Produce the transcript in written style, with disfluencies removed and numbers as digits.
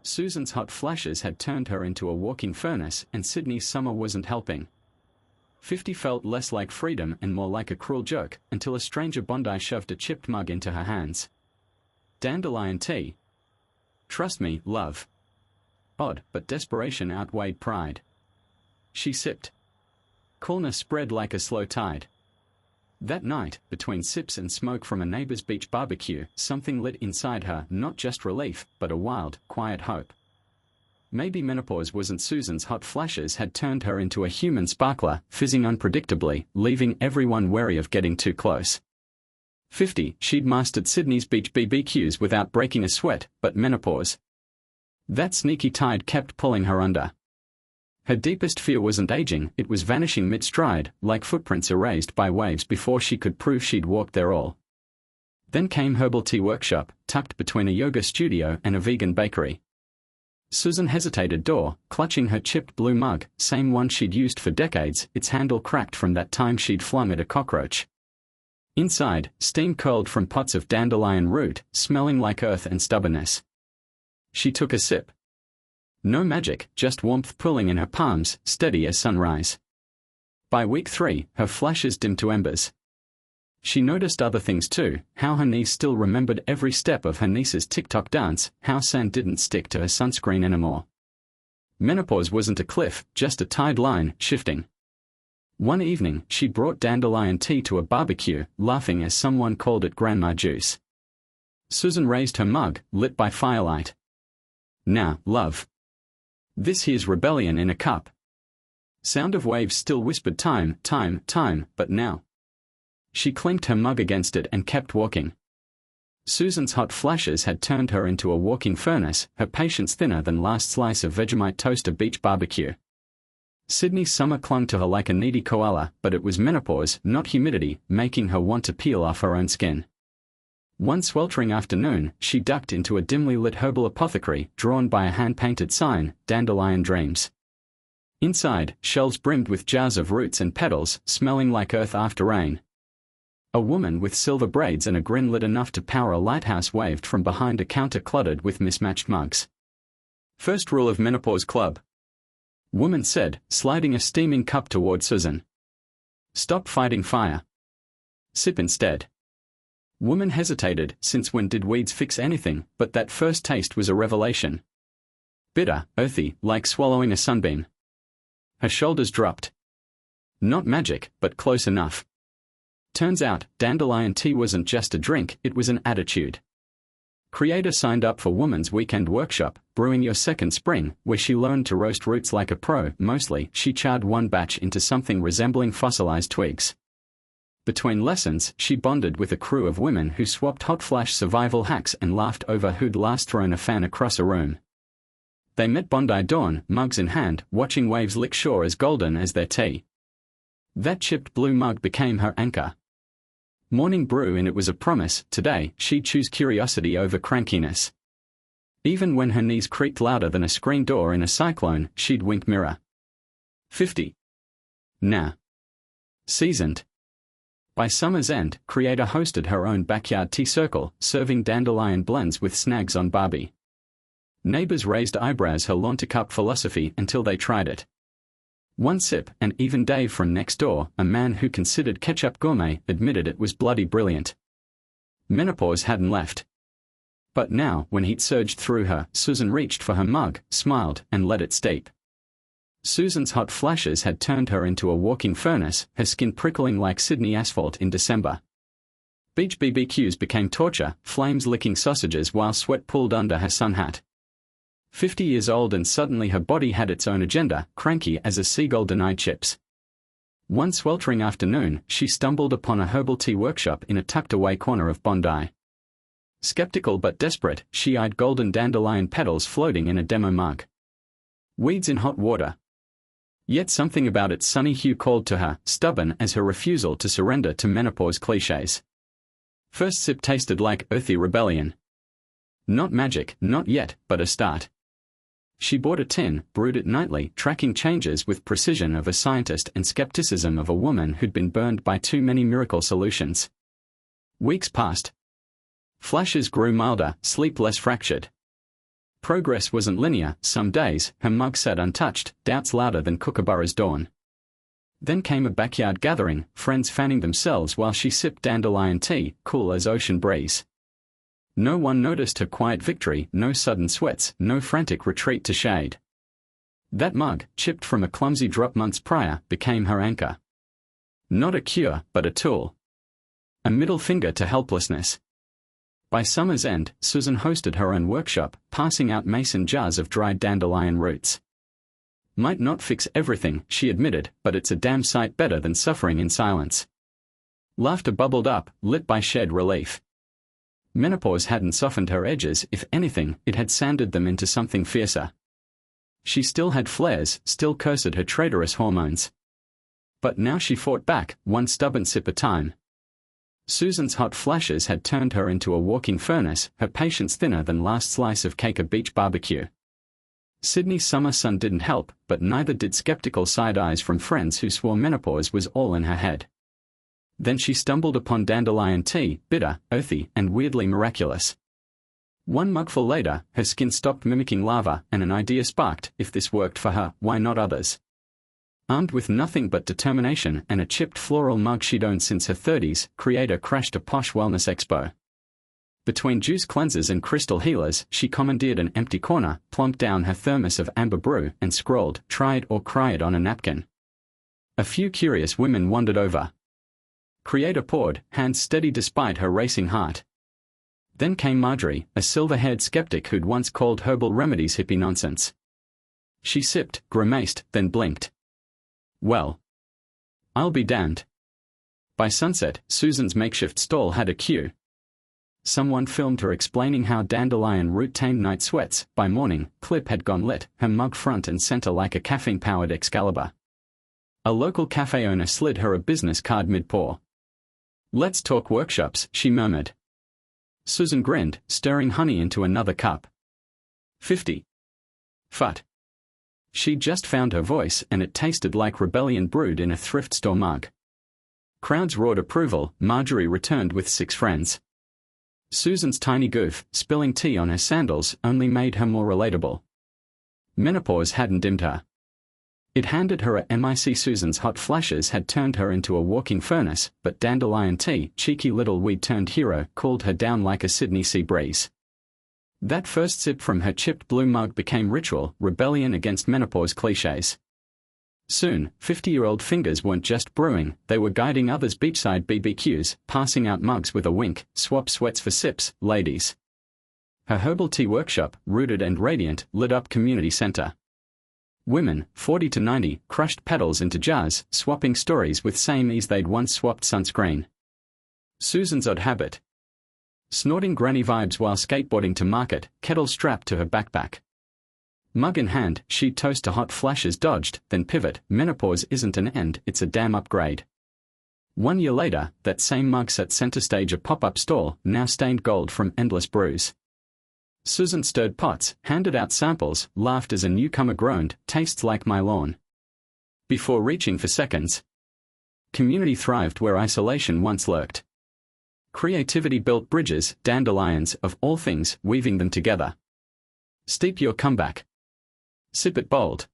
Susan's hot flashes had turned her into a walking furnace, and Sydney's summer wasn't helping. 50 felt less like freedom and more like a cruel joke, until a stranger Bondi shoved a chipped mug into her hands. Dandelion tea. Trust me, love. Odd, but desperation outweighed pride. She sipped. Coolness spread like a slow tide. That night, between sips and smoke from a neighbor's beach barbecue, something lit inside her, not just relief, but a wild, quiet hope. Maybe menopause wasn't Susan's hot flashes had turned her into a human sparkler, fizzing unpredictably, leaving everyone wary of getting too close. 50, she'd mastered Sydney's beach BBQs without breaking a sweat, but menopause. That sneaky tide kept pulling her under. Her deepest fear wasn't aging, it was vanishing mid-stride, like footprints erased by waves before she could prove she'd walked there all. Then came herbal tea workshop, tucked between a yoga studio and a vegan bakery. Susan hesitated door, clutching her chipped blue mug, same one she'd used for decades, its handle cracked from that time she'd flung at a cockroach. Inside, steam curled from pots of dandelion root, smelling like earth and stubbornness. She took a sip. No magic, just warmth pooling in her palms, steady as sunrise. By week 3, her flashes dimmed to embers. She noticed other things too, how her niece still remembered every step of her niece's TikTok dance, how sand didn't stick to her sunscreen anymore. Menopause wasn't a cliff, just a tide line, shifting. One evening, she brought dandelion tea to a barbecue, laughing as someone called it grandma juice. Susan raised her mug, lit by firelight. Now, love. This here's rebellion in a cup. Sound of waves still whispered time, time, time, but now. She clinked her mug against it and kept walking. Susan's hot flashes had turned her into a walking furnace, her patience thinner than last slice of Vegemite toast at beach barbecue. Sydney's summer clung to her like a needy koala, but it was menopause, not humidity, making her want to peel off her own skin. One sweltering afternoon, she ducked into a dimly lit herbal apothecary, drawn by a hand-painted sign, Dandelion Dreams. Inside, shelves brimmed with jars of roots and petals, smelling like earth after rain. A woman with silver braids and a grin lit enough to power a lighthouse waved from behind a counter cluttered with mismatched mugs. First rule of Menopause Club. Woman said, sliding a steaming cup toward Susan. Stop fighting fire. Sip instead. Woman hesitated, since when did weeds fix anything, but that first taste was a revelation. Bitter, earthy, like swallowing a sunbeam. Her shoulders dropped. Not magic, but close enough. Turns out, dandelion tea wasn't just a drink, it was an attitude. Creator signed up for Woman's Weekend Workshop, Brewing Your Second Spring, where she learned to roast roots like a pro. Mostly, she charred one batch into something resembling fossilized twigs. Between lessons, she bonded with a crew of women who swapped hot flash survival hacks and laughed over who'd last thrown a fan across a room. They met Bondi dawn, mugs in hand, watching waves lick shore as golden as their tea. That chipped blue mug became her anchor. Morning brew, and it was a promise, today, she'd choose curiosity over crankiness. Even when her knees creaked louder than a screen door in a cyclone, she'd wink mirror. 50. Nah. Seasoned. By summer's end, Creator hosted her own backyard tea circle, serving dandelion blends with snags on Barbie. Neighbors raised eyebrows her lawn-to-cup philosophy until they tried it. One sip, and even Dave from next door, a man who considered ketchup gourmet, admitted it was bloody brilliant. Menopause hadn't left. But now, when heat surged through her, Susan reached for her mug, smiled, and let it steep. Susan's hot flashes had turned her into a walking furnace, her skin prickling like Sydney asphalt in December. Beach BBQs became torture, flames licking sausages while sweat pooled under her sun hat. 50 years old, and suddenly her body had its own agenda, cranky as a seagull denied chips. One sweltering afternoon, she stumbled upon a herbal tea workshop in a tucked-away corner of Bondi. Skeptical but desperate, she eyed golden dandelion petals floating in a demo mug. Weeds in hot water. Yet something about its sunny hue called to her, stubborn as her refusal to surrender to menopause cliches. First sip tasted like earthy rebellion. Not magic, not yet, but a start. She bought a tin, brewed it nightly, tracking changes with precision of a scientist and skepticism of a woman who'd been burned by too many miracle solutions. Weeks passed. Flashes grew milder, sleep less fractured. Progress wasn't linear. Some days, her mug sat untouched, doubts louder than Kookaburra's dawn. Then came a backyard gathering, friends fanning themselves while she sipped dandelion tea, cool as ocean breeze. No one noticed her quiet victory, no sudden sweats, no frantic retreat to shade. That mug, chipped from a clumsy drop months prior, became her anchor. Not a cure, but a tool. A middle finger to helplessness. By summer's end, Susan hosted her own workshop, passing out mason jars of dried dandelion roots. Might not fix everything, she admitted, but it's a damn sight better than suffering in silence. Laughter bubbled up, lit by shared relief. Menopause hadn't softened her edges. If anything, it had sanded them into something fiercer. She still had flares, still cursed her traitorous hormones. But now she fought back, one stubborn sip at a time. Susan's hot flashes had turned her into a walking furnace, her patience thinner than last slice of cake at beach barbecue. Sydney's summer sun didn't help, but neither did skeptical side eyes from friends who swore menopause was all in her head. Then she stumbled upon dandelion tea, bitter, earthy, and weirdly miraculous. One mugful later, her skin stopped mimicking lava, and an idea sparked: if this worked for her, why not others? Armed with nothing but determination and a chipped floral mug she'd owned since her 30s, Creator crashed a posh wellness expo. Between juice cleansers and crystal healers, she commandeered an empty corner, plumped down her thermos of amber brew, and scrawled, "Try it or cry it," on a napkin. A few curious women wandered over. Creator poured, hands steady despite her racing heart. Then came Marjorie, a silver-haired skeptic who'd once called herbal remedies hippie nonsense. She sipped, grimaced, then blinked. Well, I'll be damned. By sunset, Susan's makeshift stall had a queue. Someone filmed her explaining how dandelion root tamed night sweats. By morning, clip had gone lit, her mug front and center like a caffeine-powered Excalibur. A local cafe owner slid her a business card mid-pour. "Let's talk workshops," she murmured. Susan grinned, stirring honey into another cup. 50. Phut. She'd just found her voice, and it tasted like rebellion brewed in a thrift store mug. Crowds roared approval. Marjorie returned with 6 friends. Susan's tiny goof, spilling tea on her sandals, only made her more relatable. Menopause hadn't dimmed her. It handed her a mic. Susan's hot flashes had turned her into a walking furnace, but dandelion tea, cheeky little weed-turned hero, cooled her down like a Sydney sea breeze. That first sip from her chipped blue mug became ritual, rebellion against menopause cliches. Soon, 50-year-old fingers weren't just brewing, they were guiding others beachside BBQs, passing out mugs with a wink, swap sweats for sips, ladies. Her herbal tea workshop, rooted and radiant, lit up community center. Women, 40 to 90, crushed petals into jars, swapping stories with same ease they'd once swapped sunscreen. Susan's odd habit. Snorting granny vibes while skateboarding to market, kettle strapped to her backpack. Mug in hand, she'd toast to hot flashes dodged, then pivot. Menopause isn't an end, it's a damn upgrade. 1 year later, that same mug sat center stage a pop-up stall, now stained gold from endless brews. Susan stirred pots, handed out samples, laughed as a newcomer groaned, "Tastes like my lawn." Before reaching for seconds. Community thrived where isolation once lurked. Creativity built bridges, dandelions, of all things, weaving them together. Steep your comeback. Sip it bold.